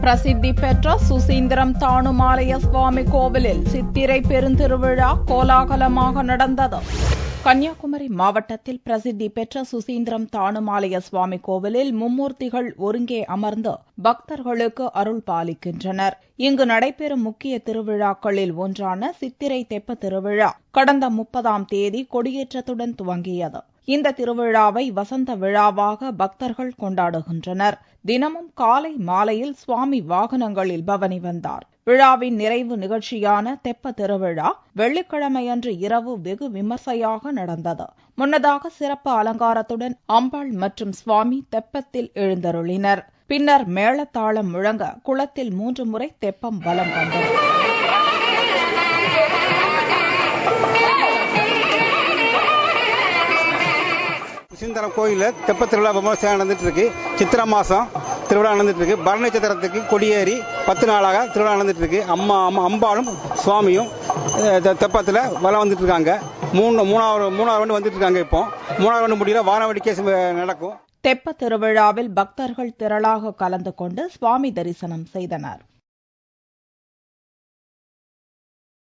பிரசித்தி பெற்ற சுசீந்திரம் தானுமாலய சுவாமி கோவிலில் சித்திரை பெருந்திருவிழா கோலாகலமாக நடந்தது. கன்னியாகுமரி மாவட்டத்தில் பிரசித்தி பெற்ற சுசீந்திரம் தானுமாலய சுவாமி கோவிலில் மும்மூர்த்திகள் ஒருங்கே அமர்ந்து பக்தர்களுக்கு அருள் பாலிக்கின்றனர். இங்கு நடைபெறும் முக்கிய திருவிழாக்களில் ஒன்றான சித்திரை தெப்ப திருவிழா கடந்த 30ஆம் தேதி கொடியேற்றத்துடன் துவங்கியது. இந்த திருவிழாவை வசந்த விழாவாக பக்தர்கள் கொண்டாடுகின்றனர். தினமும் காலை மாலையில் சுவாமி வாகனங்களில் பவனி வந்தார். விழாவின் நிறைவு நிகழ்ச்சியான தெப்ப திருவிழா வெள்ளிக்கிழமையன்று இரவு வெகு விமர்சையாக நடந்தது. முன்னதாக சிறப்பு அலங்காரத்துடன் அம்பாள் மற்றும் சுவாமி தெப்பத்தில் எழுந்தருளினர். பின்னர் மேளதாளம் முழங்க குளத்தில் 3 முறை தெப்பம் வலம் வந்தது. சுசீந்திரம் கோயிலில் தெப்ப திருவிழா விமர்சையாக நடந்துட்டு இருக்கு. சித்திரை மாதம் திருவிழா நடந்துட்டு இருக்கு. பரணி சித்திரத்துக்கு கொடியேறி 10 நாளாக திருவிழா நடந்துட்டு இருக்கு. அம்பாளும் சுவாமியும் தெப்பத்தில் வலம் வந்துட்டு இருக்காங்க. மூணாவது ரவுண்டு வந்துட்டு இருக்காங்க. இப்போ 3ஆவது ரவுண்டு முடியல, வானவடிக்கை நடக்கும். தெப்ப திருவிழாவில் பக்தர்கள் திரளாக கலந்து கொண்டு சுவாமி தரிசனம் செய்தனர்.